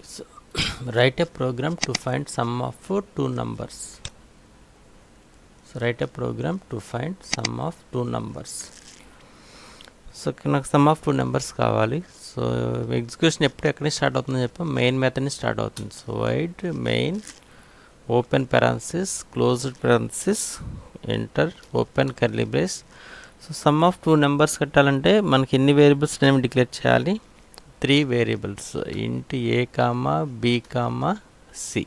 So, write a program to find sum of two numbers. So write a program to find sum of two numbers. So నాకు some of two numbers కావాలి. So execution ఎప్పుడు ఎక్కడి నుంచి start అవుతుందని చెప్పాం, main method నుంచి start అవుతుంది. So wide main open parenthesis closed parenthesis enter open curly brace. So some of two numbers కట్టాలంటే మనకి ఎన్ని వేరియబుల్స్ నేమ్ డిక్లేర్ చేయాలి? 3 variables int a comma b comma c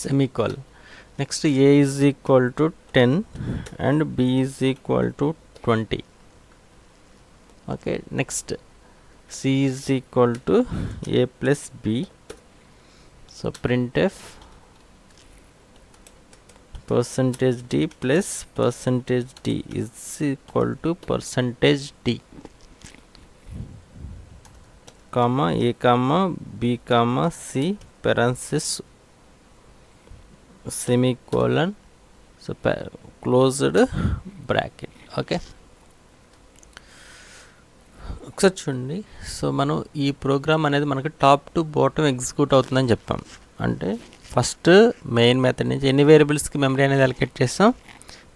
semicolon. Next a is equal to 10 and b is equal to 20. Okay, next c is equal to A plus B. So printf percentage d plus percentage d is equal to percentage d comma a comma b comma c parenthesis semicolon. So closed bracket. Okay, ఒకసారి చూడండి. So మనం ఈ programme అనేది మనకి top to bottom execute అవుతుందని చెప్పాం. అంటే first main method నుంచి ఎన్ని వేరియబుల్స్కి మెమరీ అనేది అలొకేట్ చేస్తాం?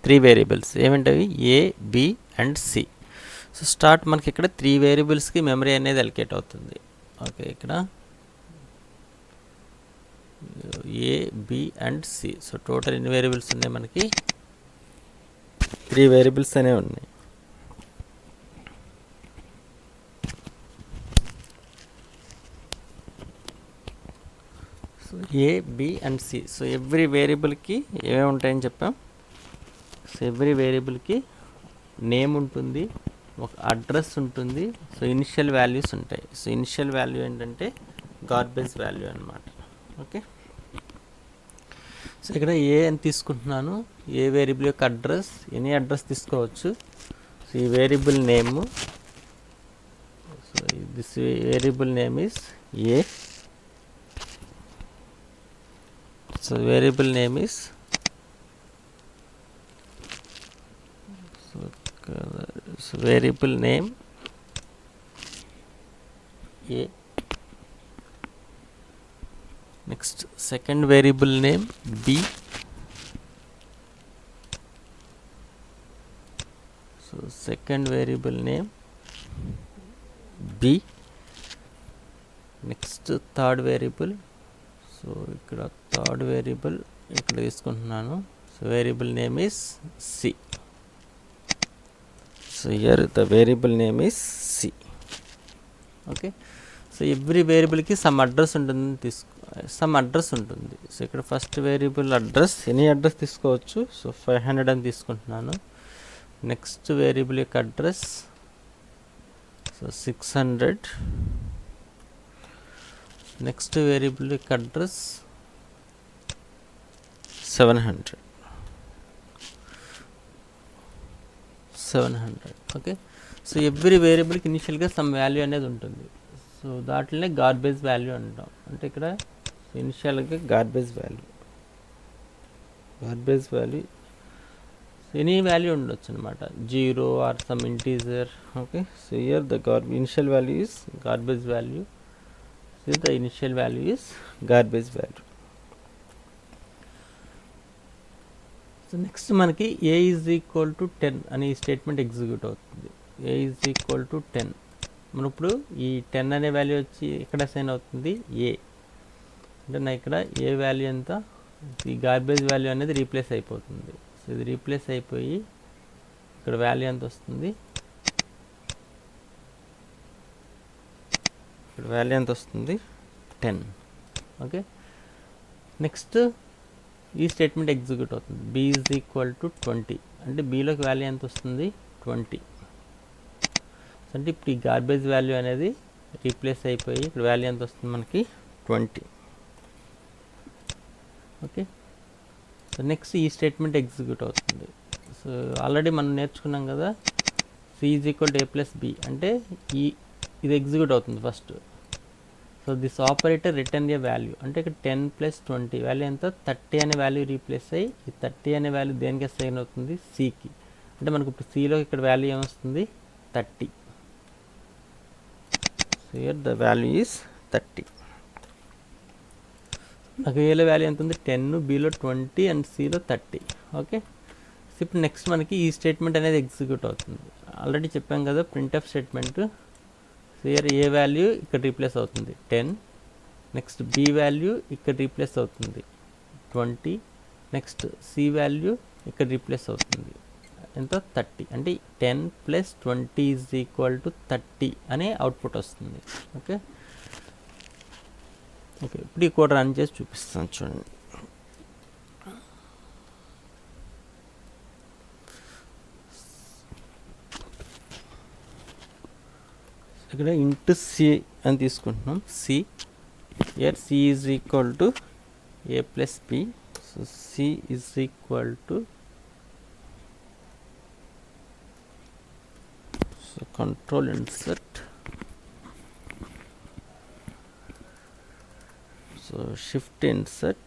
3 వేరియబుల్స్. ఏమంటవి? A, b and c. So start మనకి ఇక్కడ 3 వేరియబుల్స్కి మెమరీ అనేది అలొకేట్ అవుతుంది. ఓకే, ఇక్కడ a, b and c. So total ఎన్ని వేరియబుల్స్ ఉన్నాయి? మనకి 3 వేరియబుల్స్ అనేవి ఉన్నాయి. So a, b and c. So every వేరియబుల్కి ఏమేమి ఉంటాయని చెప్పాం? సో ఎవ్రీ వేరియబుల్కి నేమ్ ఉంటుంది, ఒక అడ్రస్ ఉంటుంది, సో ఇనిషియల్ వాల్యూస్ ఉంటాయి. సో ఇనిషియల్ వాల్యూ ఏంటంటే గార్బేజ్ వాల్యూ అనమాట. ఓకే, సో ఇక్కడ ఏ అని తీసుకుంటున్నాను. ఏ వేరియబుల్ యొక్క అడ్రస్, ఎనీ అడ్రస్ తీసుకోవచ్చు. సో ఈ variable name, so this variable name is A. So variable name is variable name A. Next second variable name B. So second variable name B. Next third variable. So ఇక్కడ third variable ఇక్కడ తీసుకుంటున్నాను. So variable name is C. So here the variable name is c. Okay, so every వేరియబుల్కి some address ఉంటుంది, some address ఉంటుంది. So ఇక్కడ first variable address, any address తీసుకోవచ్చు. So 500 అని తీసుకుంటున్నాను. నెక్స్ట్ వేరియబుల్ యొక్క అడ్రస్ సో 600. నెక్స్ట్ వేరియబుల్ యొక్క address 700. Okay, so every వేరియబుల్కి ఇనిషియల్గా సమ్ వాల్యూ అనేది ఉంటుంది. సో దాంట్లోనే గార్బేజ్ వాల్యూ అంటాం. అంటే ఇక్కడ ఇనిషియల్గా గార్బేజ్ వాల్యూ ఎనీ వాల్యూ ఉండొచ్చు అనమాట, 0 or some integer. Okay, so here the initial value is garbage value. So the initial value is garbage value. So next మనకి ఏ ఈజ్ ఈక్వల్ టు 10 అనే ఈ statement execute అవుతుంది. ఏ is equal to 10. మన ఇప్పుడు ఈ 10 అనే వాల్యూ వచ్చి ఇక్కడ అసైన్ అవుతుంది ఏ. అంటే నా ఇక్కడ ఏ వాల్యూ ఎంత, ఈ గార్బేజ్ వాల్యూ అనేది రీప్లేస్ అయిపోతుంది. సో ఇది రీప్లేస్ అయిపోయి ఇక్కడ వాల్యూ ఎంత వస్తుంది? ఇక్కడ వాల్యూ ఎంత వస్తుంది? 10. ఓకే, నెక్స్ట్ ఈ స్టేట్మెంట్ ఎగ్జిక్యూట్ అవుతుంది. B is equal to 20. అంటే బీలోకి వాల్యూ ఎంత వస్తుంది? 20. అంటే ఇప్పుడు ఈ గార్బేజ్ వాల్యూ అనేది రీప్లేస్ అయిపోయి ఇక్కడ వాల్యూ ఎంత వస్తుంది? మనకి 20. ఓకే, సో నెక్స్ట్ ఈ స్టేట్మెంట్ ఎగ్జిక్యూట్ అవుతుంది. సో ఆల్రెడీ మనం నేర్చుకున్నాం కదా, C is equal to A plus B. అంటే ఇది ఎగ్జిక్యూట్ అవుతుంది first. So this operator return a value. అంటే ఇక్కడ 10 + 20 వాల్యూ ఎంత? 30 అనే వాల్యూ రీప్లేస్ అయ్యి ఈ 30 అనే వాల్యూ దేనికి అసైన్ అవుతుంది? సికి. అంటే మనకు ఇప్పుడు సిలో ఇక్కడ వాల్యూ ఏమొస్తుంది? 30. So here the value is 30. నాకు ఏలో వాల్యూ ఎంత ఉంది 10, బిలో 20 అండ్ సిలో 30. ఓకే, సో ఇప్పుడు నెక్స్ట్ మనకి ఈ స్టేట్మెంట్ అనేది ఎగ్జిక్యూట్ అవుతుంది. ఆల్రెడీ చెప్పాం కదా printf statement. Here A value ఇక్కడ రీప్లేస్ అవుతుంది 10, నెక్స్ట్ బి వాల్యూ ఇక్కడ రీప్లేస్ అవుతుంది 20, నెక్స్ట్ సి వాల్యూ ఇక్కడ రీప్లేస్ అవుతుంది ఎంత 30. అంటే 10 + 20 = 30 అనే అవుట్పుట్ వస్తుంది. ఓకే ఓకే, ఇప్పుడు ఈ కోడ్ రన్ చేసి చూపిస్తాను చూడండి. ఇక్కడ ఇంటూ సి అని తీసుకుంటున్నాం. See here see is equal to a plus b. So c is equal to, so control insert, so shift insert,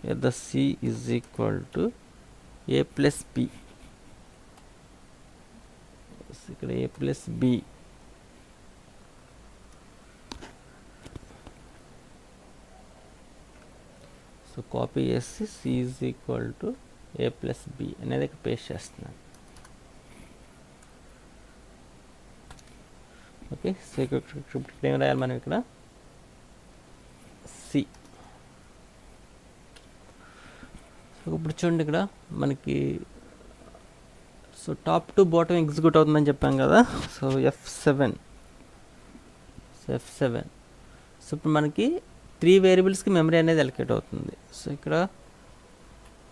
here the c is equal to a plus b. So ఇక్కడ a plus b. So copy చేసి c is equal to A plus b అనేది ఇక్కడ paste చేస్తున్నాను. Okay, so ఇక్కడ ఏం రాయాలి మనం ఇక్కడ సి. సో ఇప్పుడు చూడండి ఇక్కడ మనకి so top to bottom execute అవుతుందని చెప్పాం కదా. So F7. సో ఇప్పుడు మనకి 3 వేరియబుల్స్కి మెమరీ అనేది అలొకేట్ అవుతుంది. సో ఇక్కడ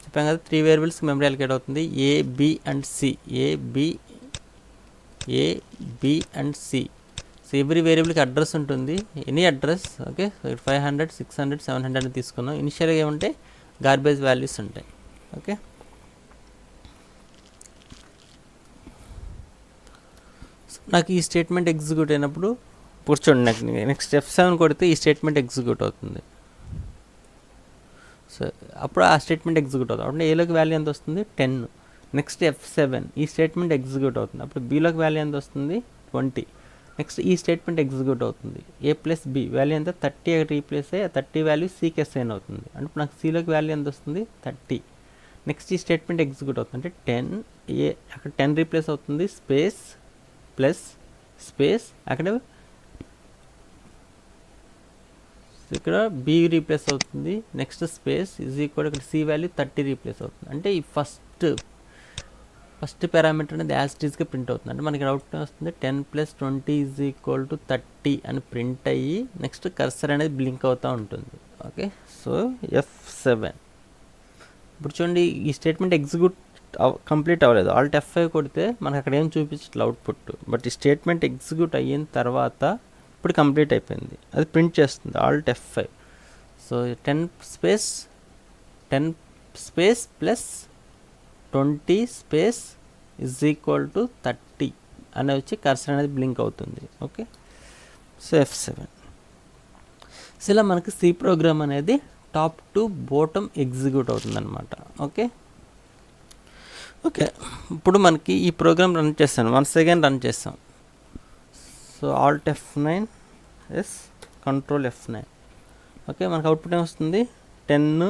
చెప్పాం కదా 3 వేరియబుల్స్కి మెమరీ అలొకేట్ అవుతుంది. ఏ b and c, a b and c. So every వేరియబుల్కి అడ్రస్ ఉంటుంది, ఎనీ అడ్రస్. ఓకే, సో 500, 600, 700 తీసుకున్నాం. ఇనిషియల్గా ఏమంటే గార్బేజ్ వాల్యూస్ ఉంటాయి. ఓకే, నాకు ఈ స్టేట్మెంట్ ఎగ్జిక్యూట్ అయినప్పుడు కూర్చోండి, నాకు నెక్స్ట్ F7 కొడితే ఈ స్టేట్మెంట్ ఎగ్జిక్యూట్ అవుతుంది. సో అప్పుడు ఆ స్టేట్మెంట్ ఎగ్జిక్యూట్ అవుతుంది. అప్పుడు ఏలోకి వాల్యూ ఎంత వస్తుంది 10. నెక్స్ట్ F7 ఈ స్టేట్మెంట్ ఎగ్జిక్యూట్ అవుతుంది. అప్పుడు బీలోకి వాల్యూ ఎంత వస్తుంది 20. నెక్స్ట్ ఈ స్టేట్మెంట్ ఎగ్జిక్యూట్ అవుతుంది. ఏ ప్లస్ బి వాల్యూ ఎంత 30 రీప్లేస్ అయ్యి 30 వాల్యూ సికి అసైన్ అవుతుంది. అంటే నాకు సిలోకి వాల్యూ ఎంత వస్తుంది 30. నెక్స్ట్ ఈ స్టేట్మెంట్ ఎగ్జిక్యూట్ అవుతుంది. అంటే 10 ఏ అక్కడ 10 రీప్లేస్ అవుతుంది, స్పేస్ ప్లస్ స్పేస్ అక్కడ ఇక్కడ బి రీప్లేస్ అవుతుంది. నెక్స్ట్ స్పేస్ ఈజ్ ఈక్వల్ ఇక్కడ సి వాల్యూ 30 రీప్లేస్ అవుతుంది. అంటే ఈ ఫస్ట్ పారామీటర్ అనేది యాజ్ ఇట్ ఈస్గా ప్రింట్ అవుతుంది. అంటే మనకి అవుట్ వస్తుంది 10 + 20 = 30 అని ప్రింట్ అయ్యి నెక్స్ట్ కర్సర్ అనేది బ్లింక్ అవుతూ ఉంటుంది. Okay, so F7. ఇప్పుడు చూడండి ఈ స్టేట్మెంట్ ఎగ్జిక్యూట్ కంప్లీట్ అవ్వలేదు. ఆల్ట్ F5 కొడితే మనకు అక్కడ ఏం చూపించట్లేదు అవుట్పుట్. బట్ ఈ స్టేట్మెంట్ ఎగ్జిక్యూట్ అయిన తర్వాత ఇప్పుడు కంప్లీట్ అయిపోయింది, అది ప్రింట్ చేస్తుంది Alt F5. So 10 space plus 20 space = 30 అని వచ్చి కర్సర్ అనేది బ్లింక్ అవుతుంది. Okay, so F7. సో ఇలా మనకి సి ప్రోగ్రామ్ అనేది టాప్ టు బాటమ్ ఎగ్జిక్యూట్ అవుతుంది అనమాట. ఓకే ఓకే, ఇప్పుడు మనకి ఈ ప్రోగ్రామ్ రన్ చేస్తాను. వన్స్ అగైన్ రన్ చేస్తాం. So alt F9 S control F9. Okay, మనకు అవుట్పుట్ ఏమొస్తుంది 10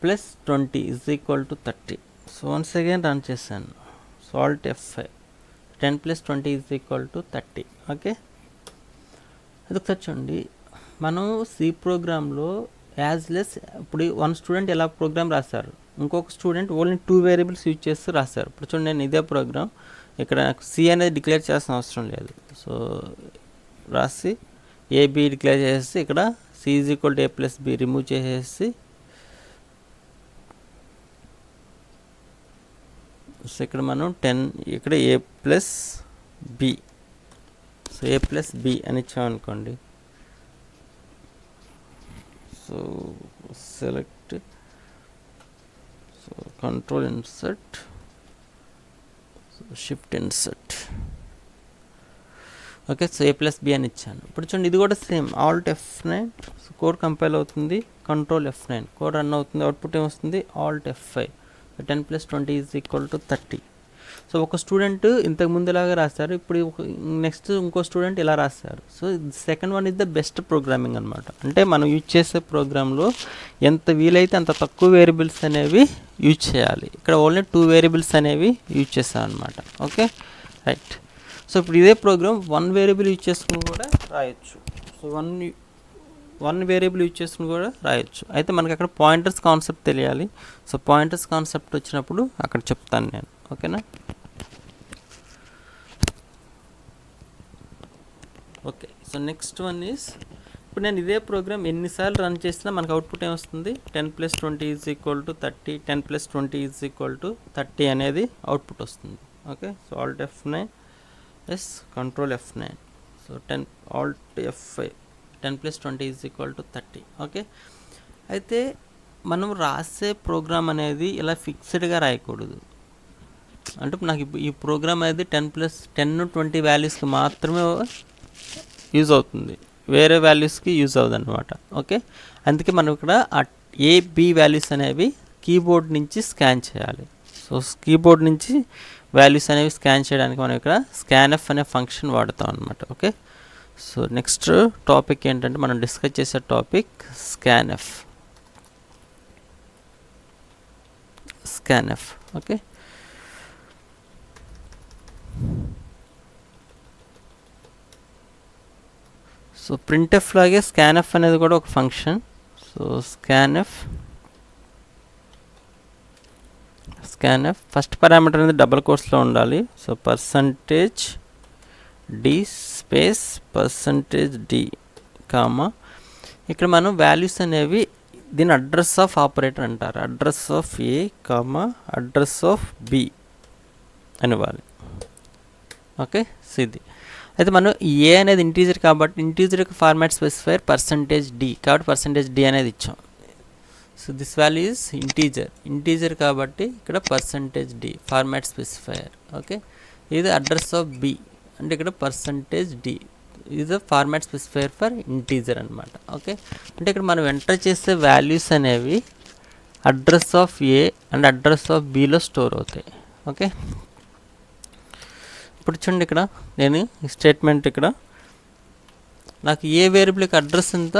+ 20 = 30. సో వన్స్ అగైన్ రన్ చేశాను. So alt F5 10 + 20 = 30. ఓకే, అది ఒకసారి చూడండి. మనం సి ప్రోగ్రాంలో యాజ్లెస్ ఇప్పుడు 1 స్టూడెంట్ ఎలా ప్రోగ్రామ్ రాశారు, ఇంకొక స్టూడెంట్ ఓన్లీ 2 వేరియబుల్స్ యూజ్ చేస్తూ రాశారు. ఇప్పుడు చూడండి నేను ఇదే ప్రోగ్రామ్ ఇక్కడ సి అనేది డిక్లేర్ చేయాల్సిన అవసరం లేదు. సో రాసి ఏబి డిక్లేర్ చేసేసి ఇక్కడ సి = a + b రిమూవ్ చేసేసి సో ఇక్కడ మనం 10 ఇక్కడ a + b, so a + b అని ఇచ్చామనుకోండి. So select, so control insert, shift insert. Okay, so a + b అని ఇచ్చాను. ఇప్పుడు చూడండి ఇది కూడా same alt F9. So code compile అవుతుంది, కంట్రోల్ F9, కోడ్ రన్ అవుతుంది. అవుట్పుట్ ఏమొస్తుంది ఆల్ట్ F5. 10 + 20 = 30. సో ఒక స్టూడెంట్ ఇంతకు ముందులాగా రాస్తారు, ఇప్పుడు నెక్స్ట్ ఇంకో స్టూడెంట్ ఇలా రాస్తారు. So second one is the best programming అనమాట. అంటే మనం యూజ్ చేసే ప్రోగ్రాంలో ఎంత వీలైతే అంత తక్కువ వేరియబుల్స్ అనేవి యూజ్ చేయాలి. ఇక్కడ ఓన్లీ 2 వేరియబుల్స్ అనేవి యూజ్ చేస్తాం అనమాట. Okay, right. సో ఇప్పుడు ఇదే ప్రోగ్రామ్ 1 వేరియబుల్ యూజ్ చేసుకుని కూడా రాయొచ్చు. సో వన్ వేరియబుల్ యూజ్ చేసుకుని కూడా రాయొచ్చు. అయితే మనకి అక్కడ పాయింటర్స్ కాన్సెప్ట్ తెలియాలి. సో పాయింటర్స్ కాన్సెప్ట్ వచ్చినప్పుడు అక్కడ చెప్తాను నేను. ఓకేనా? Okay, so next one is, ఇప్పుడు నేను ఇదే ప్రోగ్రామ్ ఎన్నిసార్లు రన్ చేసినా మనకు అవుట్పుట్ ఏమొస్తుంది? 10 + 20 = 30, 10 + 20 = 30 అనేది అవుట్పుట్ వస్తుంది. Okay, so Alt F9, S control F9, so Alt F5, 10 + 20 = 30. Okay, అయితే మనం రాసే ప్రోగ్రామ్ అనేది ఇలా ఫిక్స్డ్గా రాయకూడదు. అంటే నాకు ఈ ప్రోగ్రామ్ అనేది 10 + 20 వాల్యూస్కి మాత్రమే యూజ్ అవుతుంది, వేరే వాల్యూస్కి యూజ్ అవ్వదు అనమాట. ఓకే, అందుకే మనం ఇక్కడ AB వాల్యూస్ అనేవి కీబోర్డ్ నుంచి స్కాన్ చేయాలి. సో కీబోర్డ్ నుంచి వాల్యూస్ అనేవి స్కాన్ చేయడానికి మనం ఇక్కడ scanf అనే ఫంక్షన్ వాడతాం అనమాట. ఓకే, సో నెక్స్ట్ టాపిక్ ఏంటంటే మనం డిస్కస్ చేసే topic scanf. Okay, so printf లాగే scanf అనేది కూడా ఒక function. So scanf first parameter అనేది డబుల్ కోట్స్లో ఉండాలి. So %d space %d comma, ఇక్కడ మనం వాల్యూస్ అనేవి దీని అడ్రస్ ఆఫ్ ఆపరేటర్ అంటారు. Address of A comma address of B అనివ్వాలి. ఓకే, సో ఇది అయితే మనం A అనేది ఇంటీజర్ కాబట్టి ఇంటీజర్ యొక్క ఫార్మాట్ స్పెసిఫైర్ %d కాబట్టి %d అనేది ఇచ్చాం. So this value is integer కాబట్టి ఇక్కడ %d ఫార్మాట్ స్పెసిఫైయర్. ఓకే, ఇది అడ్రస్ ఆఫ్ B అంటే ఇక్కడ %d ఇది ఫార్మాట్ స్పెసిఫైయర్ ఫర్ ఇంటీజర్ అనమాట. ఓకే, అంటే ఇక్కడ మనం ఎంటర్ చేసే వాల్యూస్ అనేవి address of A and address of Bలో స్టోర్ అవుతాయి. ఓకే, ఇప్పుడు చూడండి ఇక్కడ నేను ఈ స్టేట్మెంట్ ఇక్కడ నాకు ఏ వేరియబుల్కి అడ్రస్ ఎంత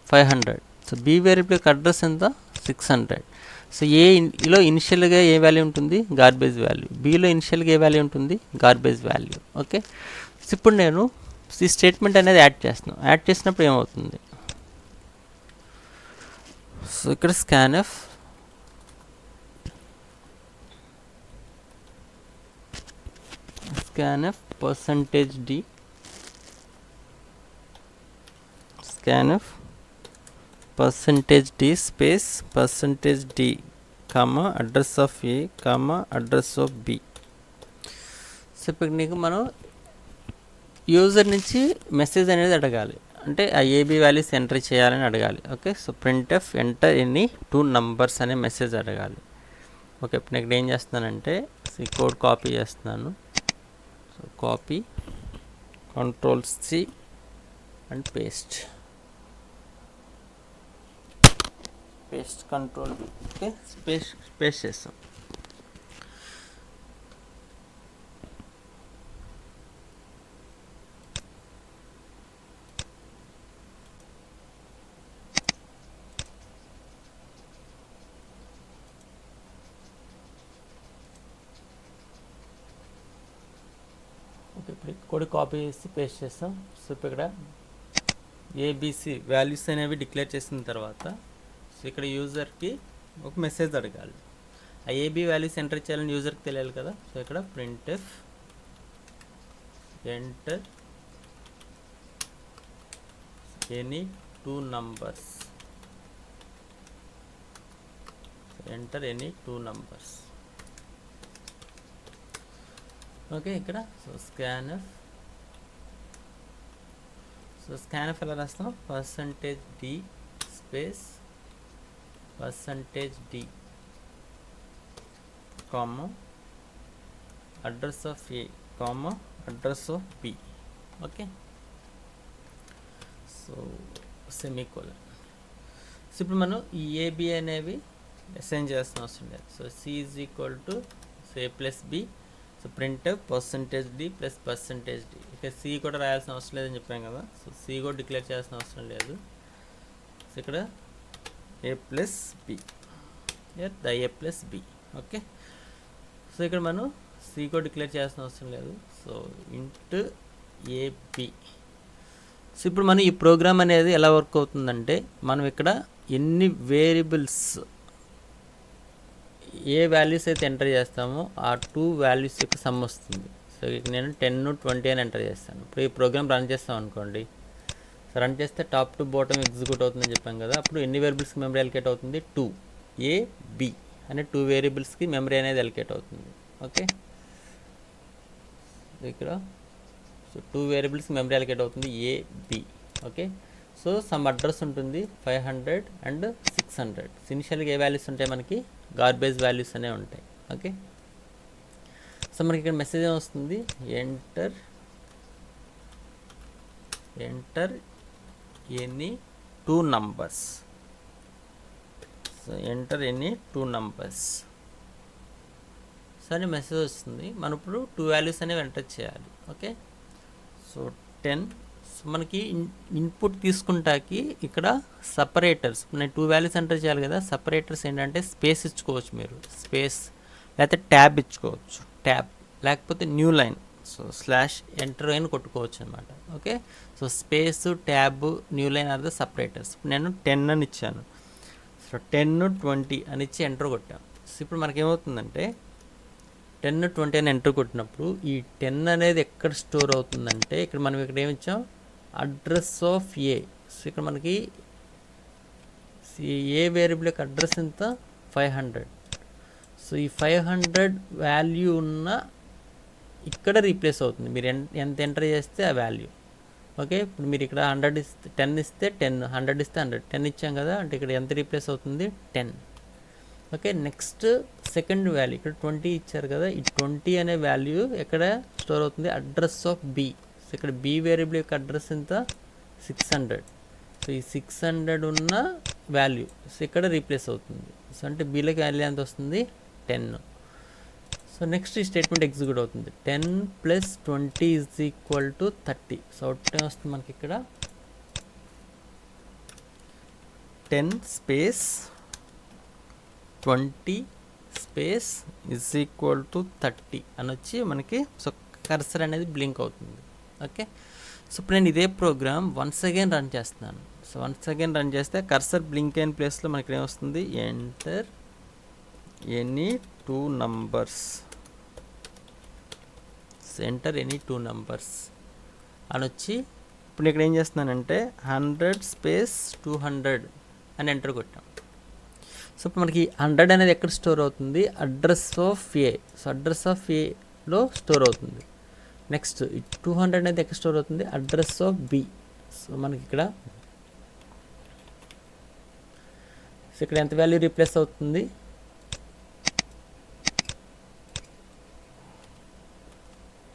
500, సో బి వేరియబుల్కి అడ్రస్ ఎంత 600. సో ఏలో ఇనిషియల్గా ఏ వాల్యూ ఉంటుంది? Garbage value. బీలో ఇనిషియల్గా ఏ వాల్యూ ఉంటుంది? Garbage value. ఓకే, సో ఇప్పుడు నేను ఈ స్టేట్మెంట్ అనేది యాడ్ చేస్తున్నాను. యాడ్ చేసినప్పుడు ఏమవుతుంది? సో ఇక్కడ scanf %d scanf %d space %d comma address of A comma address of B. So ఇప్పుడు నీకు మనం యూజర్ నుంచి మెసేజ్ అనేది అడగాలి, అంటే ఆ AB వాల్యూస్ ఎంటర్ చేయాలని అడగాలి. Okay, so printf enter any 2 numbers అనే మెసేజ్ అడగాలి. ఓకే, ఇప్పుడు నేను ఏం చేస్తున్నానంటే ఈ కోడ్ కాపీ చేస్తున్నాను. So copy, Ctrl+C and paste Ctrl+V. Okay, paste చేస్తాం. ఓకే, ఇప్పుడు కోడ్ కాపీ చేసి పేస్ట్ చేస్తాం. సో ఇక్కడ ABC వాల్యూస్ అనేవి డిక్లేర్ చేసిన తర్వాత సో ఇక్కడ యూజర్కి ఒక మెసేజ్ అడగాలి. ఆ AB వాల్యూస్ ఎంటర్ చేయాలని యూజర్కి తెలియాలి కదా. సో ఇక్కడ printf enter any 2 numbers, enter any 2 numbers. Okay, ఇక్కడ సో scanf ఎలా రాస్తాం? %d space %d comma address of A comma address of B. Okay, so semicolon. So ఇప్పుడు మనం ఈ AB అనేవి అసైన్ చేయాల్సిన అవసరం లేదు. So C = so A plus B. So print percentage D plus percentage D. ఇక సి కూడా రాయాల్సిన అవసరం లేదని చెప్పాం కదా, సో సి కూడా డిక్లేర్ చేయాల్సిన అవసరం లేదు. సో ఇక్కడ a plus b, the a plus b. Okay, so ఇక్కడ మనం సి కూడా డిక్లేర్ చేయాల్సిన అవసరం లేదు. సో ఇంట్ ఏబి. సో ఇప్పుడు మనం ఈ ప్రోగ్రామ్ అనేది ఎలా వర్క్ అవుతుందంటే, మనం ఇక్కడ ఎన్ని వేరియబుల్స్ ఏ వాల్యూస్ అయితే ఎంటర్ చేస్తామో ఆ 2 వాల్యూస్ యొక్క సమ్ వస్తుంది. సో ఇక్కడ నేను 10, 20 అని ఎంటర్ చేస్తాను. ఇప్పుడు ఈ ప్రోగ్రామ్ రన్ చేస్తాం అనుకోండి. సో రన్ చేస్తే టాప్ టు బాటమ్ ఎగ్జిక్యూట్ అవుతుందని చెప్పాం కదా, అప్పుడు ఎన్ని వేరియబుల్స్కి మెమరీ అలొకేట్ అవుతుంది? 2. ఏ బి అనే 2 వేరియబుల్స్కి మెమరీ అనేది అలొకేట్ అవుతుంది. ఓకే, ఇక్కడ సో 2 వేరియబుల్స్కి మెమరీ అలొకేట్ అవుతుంది ఏ B. Okay, so some address ఉంటుంది 500 అండ్ 600. ఇనిషియల్గా ఏ వాల్యూస్ ఉంటాయి? మనకి గార్బేజ్ వాల్యూస్ అనేవి ఉంటాయి. ఓకే, సో మనకి ఇక్కడ మెసేజ్ వస్తుంది, enter any 2 numbers. So enter any 2 numbers సరే మెసేజ్ వస్తుంది. మనం ఇప్పుడు 2 వాల్యూస్ అనేవి ఎంటర్ చేయాలి. Okay, so 10. సో మనకి ఇన్పుట్ తీసుకుంటాకి ఇక్కడ సపరేటర్స్, నేను 2 వాల్యూస్ ఎంటర్ చేయాలి కదా, సపరేటర్స్ ఏంటంటే స్పేస్ ఇచ్చుకోవచ్చు మీరు, స్పేస్, లేకపోతే ట్యాబ్ ఇచ్చుకోవచ్చు, ట్యాబ్, లేకపోతే new line, so slash enter అని కొట్టుకోవచ్చు అనమాట. Okay, so space, tab, new line or the separators. నేను 10 అని ఇచ్చాను. సో 10, 20 అని ఇచ్చి ఎంటర్ కొట్టాను. సో ఇప్పుడు మనకేమవుతుందంటే 10, 20 అని ఎంటర్ కొట్టినప్పుడు ఈ 10 అనేది ఎక్కడ స్టోర్ అవుతుందంటే, ఇక్కడ మనం ఇక్కడ ఏమి ఇచ్చాం? Address of a. సో ఇక్కడ మనకి ఏ వేరియబుల్ యొక్క అడ్రస్ ఎంత? 500. సో ఈ 500 వాల్యూ ఉన్న ఇక్కడ రీప్లేస్ అవుతుంది. మీరు ఎంత ఎంటర్ చేస్తే ఆ వాల్యూ. ఓకే, ఇప్పుడు మీరు ఇక్కడ 100 ఇస్తే 10 ఇస్తే 10, 100 ఇస్తే 100, 10 ఇచ్చాం కదా, అంటే ఇక్కడ ఎంత రీప్లేస్ అవుతుంది? 10. ఓకే, నెక్స్ట్ సెకండ్ వాల్యూ ఇక్కడ 20 ఇచ్చారు కదా, ఈ 20 అనే వాల్యూ ఎక్కడ స్టోర్ అవుతుంది? Address of B. సో ఇక్కడ బి వేరియబుల్ యొక్క అడ్రస్ ఎంత? 600. సో ఈ 600 ఉన్న వాల్యూ సో ఇక్కడ రీప్లేస్ అవుతుంది. సో అంటే బీలోకి వాల్యూ ఎంత వస్తుంది? 10. సో నెక్స్ట్ ఈ స్టేట్మెంట్ ఎగ్జిక్యూట్ అవుతుంది. 10 + 20 = 30. సో అవుట్ వస్తుంది మనకి ఇక్కడ 10 స్పేస్ 20 స్పేస్ =30 అని వచ్చి మనకి సో కర్సర్ అనేది బ్లింక్ అవుతుంది. ఓకే, సో ఇప్పుడు నేను ఇదే ప్రోగ్రామ్ వన్స్ అగైన్ రన్ చేస్తున్నాను. సో వన్స్ అగైన్ రన్ చేస్తే కర్సర్ బ్లింక్ అయిన ప్లేస్లో మనకి ఏమొస్తుంది? Enter any 2 numbers. Enter any 2 numbers అని వచ్చి ఇప్పుడు ఇక్కడ ఏం చేస్తున్నానంటే 100 స్పేస్ 200 అని ఎంటర్ కొట్టాం. సో ఇప్పుడు మనకి 100 అనేది ఎక్కడ స్టోర్ అవుతుంది? Address of a. So address of ఏలో స్టోర్ అవుతుంది. నెక్స్ట్ 200 అనేది ఎక్కడ స్టోర్ అవుతుంది? Address of B. సో మనకి ఇక్కడ సో ఇక్కడ ఎంత వాల్యూ రీప్లేస్ అవుతుంది?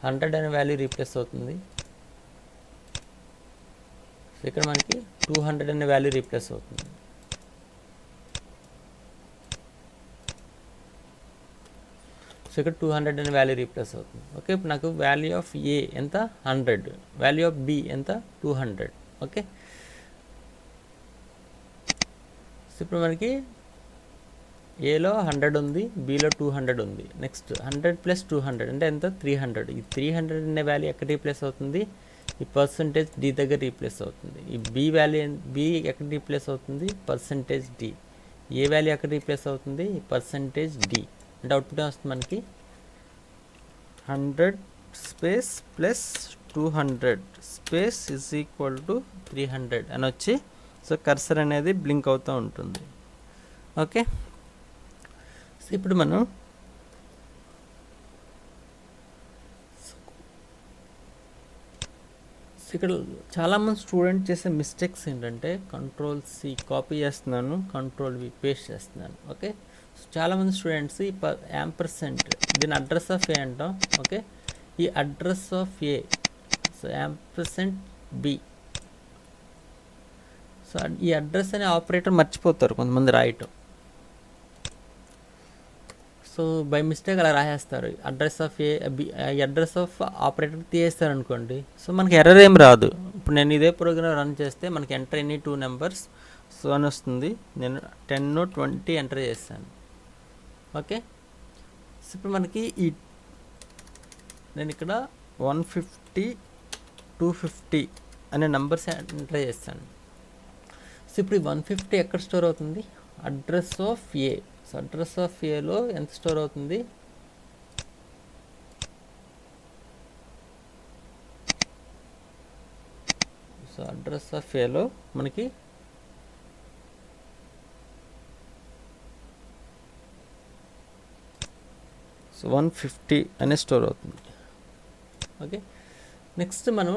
100 అనే వాల్యూ రీప్లేస్ అవుతుంది. సో ఇక్కడ మనకి 200 అనే వాల్యూ రీప్లేస్ అవుతుంది. సో ఇక్కడ 200 అనే వాల్యూ రీప్లేస్ అవుతుంది. ఓకే, ఇప్పుడు నాకు వాల్యూ ఆఫ్ ఏ ఎంత? 100. వాల్యూ ఆఫ్ బి ఎంత? 200. ఓకే, సో ఇప్పుడు మనకి ఏలో 100 ఉంది, బిలో 200 ఉంది. నెక్స్ట్ 100 + 200 అంటే ఎంత? 300. ఈ 300 అనే వాల్యూ ఎక్కడ రీప్లేస్ అవుతుంది? ఈ పర్సంటేజ్ డి దగ్గర రీప్లేస్ అవుతుంది. ఈ బి వాల్యూ బి ఎక్కడ రీప్లేస్ అవుతుంది? Percentage d. ఏ వాల్యూ ఎక్కడ రీప్లేస్ అవుతుంది? ఈ పర్సంటేజ్ డి. అంటే అవుట్పుట్ వస్తుంది మనకి 100 స్పేస్ ప్లస్ 200 స్పేస్ =300 అని వచ్చి సో కర్సర్ అనేది బ్లింక్ అవుతూ ఉంటుంది. ఓకే, సో ఇప్పుడు మనం ఇక్కడ చాలామంది స్టూడెంట్ చేసే మిస్టేక్స్ ఏంటంటే Ctrl+C కాపీ చేస్తున్నాను, Ctrl+V పేస్ట్ చేస్తున్నాను. ఓకే, సో చాలామంది స్టూడెంట్స్ ఈ యాంపర్సెంట్ దీని అడ్రస్ ఆఫ్ ఏ అంటాం. ఓకే, ఈ address of a so ampersand b. So ఈ అడ్రస్ అనే ఆపరేటర్ మర్చిపోతారు కొంతమంది రాయటం. సో సో బై మిస్టేక్ అలా రాసేస్తారు, address of a b, address of operator తీసేస్తారు అనుకోండి. సో మనకి ఎర్రర్ ఏం రాదు. ఇప్పుడు నేను ఇదే ప్రోగ్రామ్ రన్ చేస్తే మనకి ఎంటర్ ఎనీ 2 నెంబర్స్ సో అని వస్తుంది. నేను 10 20 ఎంటర్ చేస్తాను. ఓకే, సో ఇప్పుడు మనకి నేను ఇక్కడ 150 250 అనే నెంబర్స్ ఎంటర్ చేస్తాను. సో ఇప్పుడు 150 ఎక్కడ స్టోర్ అవుతుంది? Address of a. So address of ఏలో ఎంత స్టోర్ అవుతుంది? సో అడ్రస్ ఆఫ్ ఏలో మనకి సో 150 అనే స్టోర్ అవుతుంది. ఓకే, నెక్స్ట్ మనం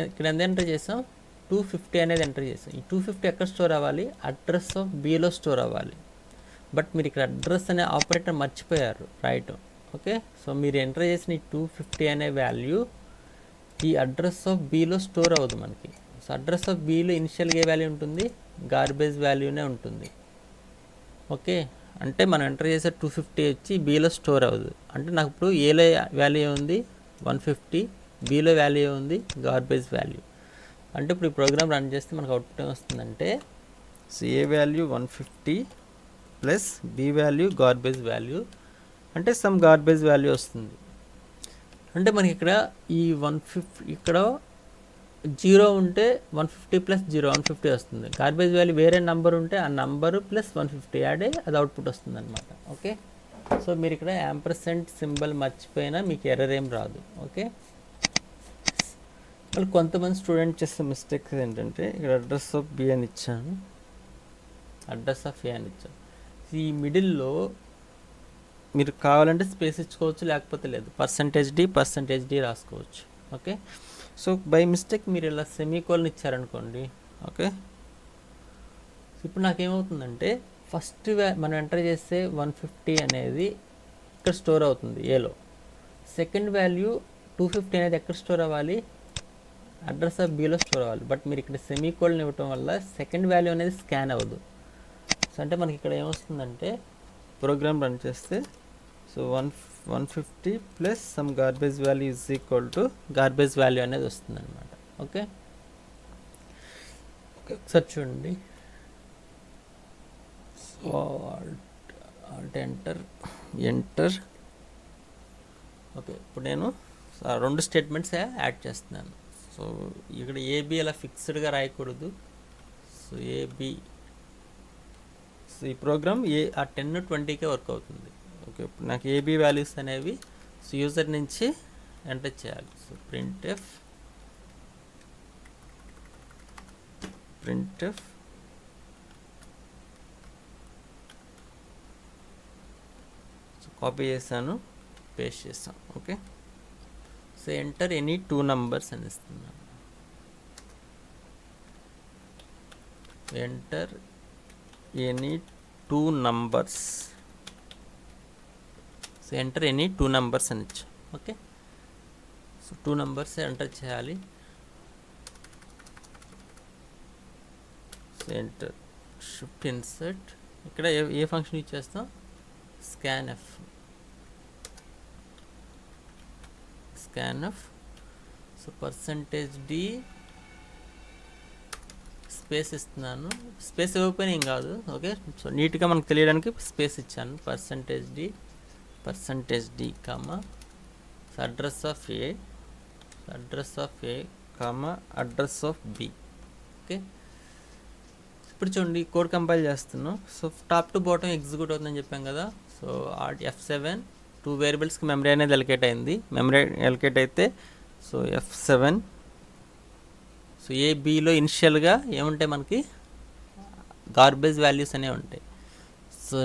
ఇక్కడ ఎంత ఎంటర్ చేసాం? 250 అనేది ఎంటర్ చేసాం. ఈ 250 ఎక్కడ స్టోర్ అవ్వాలి? అడ్రస్ ఆఫ్ బిలో స్టోర్ అవ్వాలి. బట్ మీరు ఇక్కడ అడ్రస్ అనే ఆపరేటర్ మర్చిపోయారు రాయటం. ఓకే, సో మీరు ఎంటర్ చేసిన ఈ 250 అనే వాల్యూ ఈ అడ్రస్ ఆఫ్ బిలో స్టోర్ అవ్వదు మనకి. సో అడ్రస్ ఆఫ్ బిలో ఇనిషియల్గా ఏ వాల్యూ ఉంటుంది? గార్బేజ్ వాల్యూనే ఉంటుంది. ఓకే, అంటే మనం ఎంటర్ చేసే 250 వచ్చి బిలో స్టోర్ అవ్వదు. అంటే నాకు ఇప్పుడు ఏలో వాల్యూ ఉంది 150, బిలో వాల్యూ ఉంది గార్బేజ్ వాల్యూ. అంటే ఇప్పుడు ఈ ప్రోగ్రామ్ రన్ చేస్తే మనకు అవుట్పుట్ ఏమొస్తుందంటే, so a value 150 plus b value garbage value అంటే సమ్ గార్బేజ్ వాల్యూ వస్తుంది. అంటే మనకి ఇక్కడ ఈ 150 ఇక్కడ 0 ఉంటే 150 ప్లస్ 0 150 వస్తుంది. గార్బేజ్ వాల్యూ వేరే నెంబర్ ఉంటే ఆ నెంబరు ప్లస్ 150 యాడ్ అయ్యి అది అవుట్పుట్ వస్తుంది అనమాట. ఓకే, సో మీరు ఇక్కడ యాంపర్సెంట్ సింబల్ మర్చిపోయినా మీకు ఎర్రర్ ఏం రాదు. ఓకే, మళ్ళీ కొంతమంది స్టూడెంట్ చేసే మిస్టేక్స్ ఏంటంటే ఇక్కడ అడ్రస్ ఆఫ్ బి అని ఇచ్చాను, అడ్రస్ ఆఫ్ ఏ అని ఇచ్చాను. ఈ మిడిల్లో మీరు కావాలంటే స్పేస్ ఇచ్చుకోవచ్చు, లేకపోతే లేదు. %d రాసుకోవచ్చు. ఓకే, సో బై మిస్టేక్ మీరు ఇలా సెమీకోలన్ ఇచ్చారనుకోండి. ఓకే, ఇప్పుడు నాకేమవుతుందంటే ఫస్ట్ మనం ఎంటర్ చేస్తే 150 అనేది ఇక్కడ స్టోర్ అవుతుంది ఏలో. సెకండ్ వాల్యూ 250 అనేది ఎక్కడ స్టోర్ అవ్వాలి? అడ్రస్ ఆఫ్ బిలో స్టోర్ అవ్వాలి. బట్ మీరు ఇక్కడ సెమీకోలన్ ఇవ్వటం వల్ల సెకండ్ వాల్యూ అనేది స్కాన్ అవ్వదు. సో అంటే మనకి ఇక్కడ ఏమొస్తుందంటే ప్రోగ్రామ్ రన్ చేస్తే so 150 plus some garbage value is equal to garbage value అనేది వస్తుంది అనమాట. ఓకే, ఒకసారి చూడండి. So Alt enter. ఓకే, ఇప్పుడు నేను 2 స్టేట్మెంట్స్ యాడ్ చేస్తున్నాను. సో ఇక్కడ ఏబి అలా ఫిక్స్డ్గా రాయకూడదు. సో ఏబి, సో ఈ ప్రోగ్రామ్ ఆ 10 20కే వర్క్ అవుతుంది. ఓకే, ఇప్పుడు నాకు ఏబి వాల్యూస్ అనేవి సో యూజర్ నుంచి ఎంటర్ చేయాలి. సో ప్రింట్ఎఫ్ సో కాపీ చేశాను, పేస్ట్ చేస్తాను. Okay, so enter any 2 numbers అని ఇస్తున్నాను. Enter any 2 numbers. So enter any 2 numbers అని ఇచ్చాం. ఓకే, సో 2 numbers ఎంటర్ చేయాలి. So enter shift insert. ఇక్కడ ఏ ఫంక్షన్ యూజ్ చేస్తాం? స్కాన్ఎఫ్. సో %d స్పేస్ ఇస్తున్నాను. స్పేస్ ఇవ్వకపోయినా ఏం కాదు. ఓకే, సో నీట్గా మనకు తెలియడానికి స్పేస్ ఇచ్చాను. %d comma address of A comma address of B. Okay, ఇప్పుడు చూడండి కోడ్ కంపైల్ చేస్తున్నాం. So top to bottom execute అవుతుందని చెప్పాం కదా. సో F7 2 వేరియబుల్స్కి మెమరీ అనేది ఎలకేట్ అయింది. మెమరీ ఎలకేట్ అయితే సో F7 సో ఏబిలో ఇనిషియల్గా ఏముంటాయి? మనకి గార్బేజ్ వాల్యూస్ అనేవి ఉంటాయి. So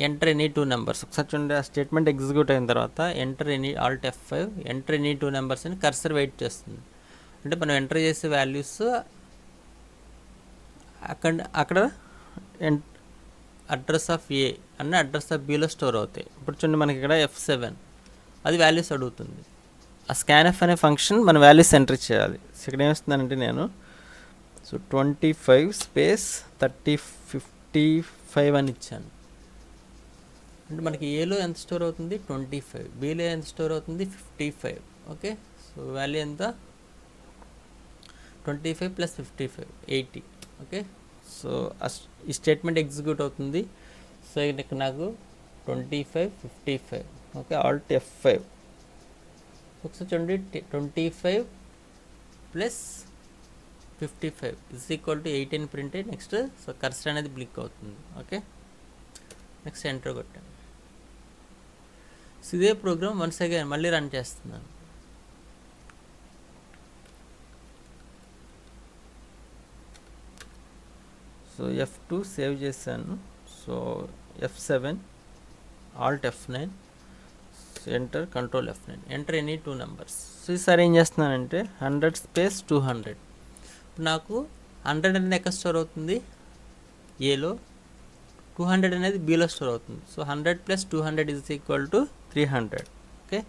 enter any 2 numbers. ఒకసారి చూడండి, ఆ స్టేట్మెంట్ ఎగ్జిక్యూట్ అయిన తర్వాత enter any alt F5 enter any 2 numbers అని కర్సర్ వెయిట్ చేస్తుంది. అంటే మనం ఎంటర్ చేసే వాల్యూస్ అక్కడ అడ్రస్ ఆఫ్ ఏ అన్న అడ్రస్ ఆఫ్ బిలో స్టోర్ అవుతాయి. ఇప్పుడు చూడండి మనకి ఇక్కడ F7 అది వాల్యూస్ అడుగుతుంది. ఆ స్కాన్ఎఫ్ అనే ఫంక్షన్ మన వాల్యూస్ ఎంటర్ చేయాలి. సో ఇక్కడ ఏమొస్తుందంటే నేను సో 25 స్పేస్ 30 55 అని ఇచ్చాను. అంటే మనకి ఏలో ఎంత స్టోర్ అవుతుంది 25, బీలో ఎంత స్టోర్ అవుతుంది 55. ఓకే, సో వాల్యూ ఎంత 25 + 55 80. ఓకే, సో ఈ స్టేట్మెంట్ ఎగ్జిక్యూట్ అవుతుంది. సో ఇక్కడ నాకు 25 55. Okay, Alt F5. ఒకసారి చూడండి 25 + 55 = 80 అని ప్రింట్ అయ్యి నెక్స్ట్ సో కర్సర్ అనేది బ్లిక్ అవుతుంది. ఓకే, నెక్స్ట్ ఎంటర్ కొట్టాను. సో ఇదే ప్రోగ్రామ్ వన్స్ అగైన్ మళ్ళీ రన్ చేస్తున్నాను. సో F2 సేవ్ చేశాను. So F7 Alt F9 enter control F9 enter any 2 numbers. So ఈసారి ఏం చేస్తున్నానంటే 100 స్పేస్ 200. ఇప్పుడు నాకు 100 అనేది ఎక్కడ స్టోర్ అవుతుంది ఏలో, 200 అనేది బీలో స్టోర్ అవుతుంది. So 100 + 200 = 300. Okay,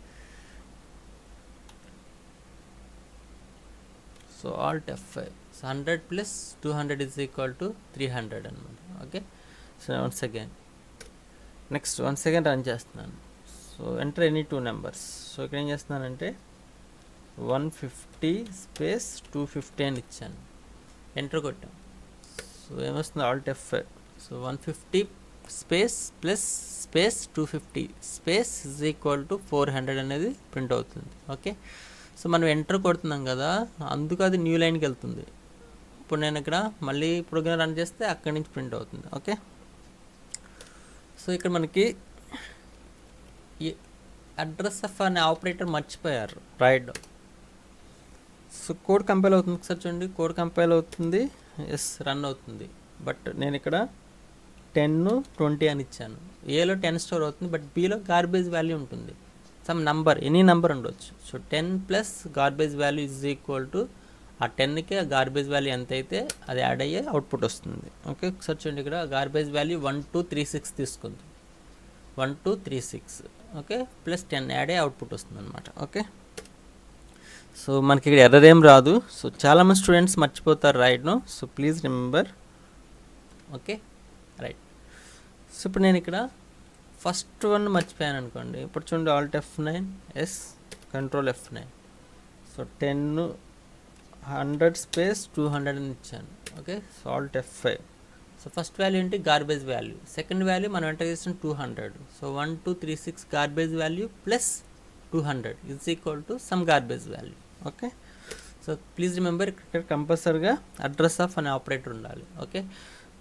so alt F5. So 100 + 200 = 300 అనమాట. Okay, so once again next once again run చేస్తున్నాను. So enter any 2 numbers. So ఇక్కడ ఏం చేస్తున్నానంటే 150 స్పేస్ 250 అని ఇచ్చాను, ఎంటర్ కొట్టాం. సో ఏమొస్తుంది alt F5. So 150 space plus space 250 space = 400 అనేది ప్రింట్ అవుతుంది. ఓకే, సో మనం ఎంటర్ కొడుతున్నాం కదా, అందుకు అది న్యూ లైన్కి వెళ్తుంది. ఇప్పుడు నేను ఇక్కడ మళ్ళీ ప్రోగ్రామ్ రన్ చేస్తే అక్కడి నుంచి ప్రింట్ అవుతుంది. ఓకే, సో ఇక్కడ మనకి ఈ అడ్రస్ ఆఫ్ అనే ఆపరేటర్ మర్చిపోయారు రాయడం. సో కోడ్ కంపైల్ అవుతుంది. ఒకసారి చూడండి, కోడ్ కంపైల్ అవుతుంది, ఎస్ రన్ అవుతుంది. బట్ నేను ఇక్కడ 10 20 అని ఇచ్చాను. ఏలో 10 స్టోర్ అవుతుంది, బట్ బీలో గార్బేజ్ వాల్యూ ఉంటుంది. సమ్ నంబర్, ఎనీ నంబర్ ఉండొచ్చు. సో 10 + గార్బేజ్ వాల్యూ = ఆ 10కి ఆ గార్బేజ్ వాల్యూ ఎంత అయితే అది యాడ్ అయ్యే అవుట్పుట్ వస్తుంది. ఓకే, ఒకసారి చూడండి, ఇక్కడ గార్బేజ్ వాల్యూ 1236 తీసుకుంది, 1236. ఓకే, +10 యాడ్ అయ్యే అవుట్పుట్ వస్తుంది అనమాట. ఓకే, సో మనకి ఇక్కడ ఎర్రర్ ఏం రాదు. సో చాలామంది స్టూడెంట్స్ మర్చిపోతారు రాయడం. So please remember. Okay, right. So ఇప్పుడు నేను ఇక్కడ ఫస్ట్ వన్ మర్చిపోయాను అనుకోండి. ఇప్పుడు చూడండి alt F9 S control F9. So 10 100 space 200 అని ఇచ్చాను. Okay, so alt F5. So first value ఏంటి గార్బేజ్ వాల్యూ, సెకండ్ వాల్యూ మనం ఎంటర్ చేసిన 200. So 1236 garbage value plus 200 = some garbage value. Okay, so please remember ఇక్కడ కంపల్సరీగా అడ్రస్ ఆఫ్ అనే operator ఉండాలి. Okay,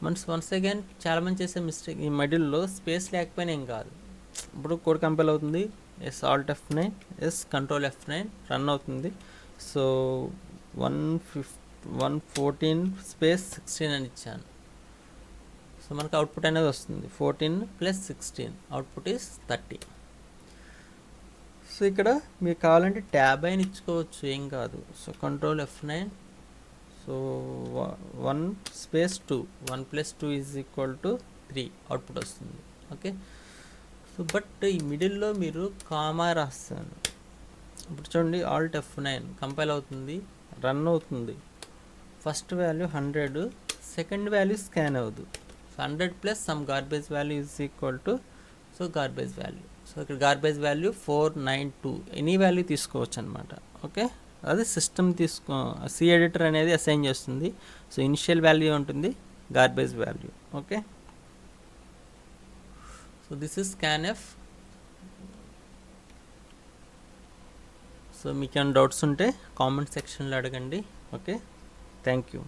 once again చాలామంది చేసే మిస్టేక్ ఈ మిడిల్లో స్పేస్ లేకపోయినా ఏం కాదు. ఇప్పుడు కోడ్ కంపైల్ అవుతుంది, S alt F9 S control F9 run అవుతుంది. సో 114 స్పేస్ 16 అని ఇచ్చాను. సో మనకు అవుట్పుట్ అనేది వస్తుంది 14 + 16 అవుట్పుట్ ఈస్ 30. సో ఇక్కడ మీకు కావాలంటే ట్యాబ్ అయిన ఇచ్చుకోవచ్చు, ఏం కాదు. So control F9. So 1 space 2 1 + 2 = 3 output వస్తుంది. ఓకే, సో బట్ ఈ మిడిల్లో మీరు కామా రాస్తాను. ఇప్పుడు చూడండి ఆల్ట్ F9 కంపైల్ అవుతుంది, రన్ అవుతుంది. First value 100, second value scan అవ్వదు. So 100 + some garbage value = so garbage value. So ఇక్కడ గార్బేజ్ వాల్యూ 492 ఎనీ వాల్యూ తీసుకోవచ్చు అనమాట. ఓకే, అది సిస్టమ్ సి ఎడిటర్ అనేది అసైన్ చేస్తుంది. సో ఇనిషియల్ వాల్యూ ఉంటుంది, garbage value. Okay, so this is scanf. So మీకు ఏమైనా డౌట్స్ ఉంటే కామెంట్ సెక్షన్లో అడగండి. Okay, thank you.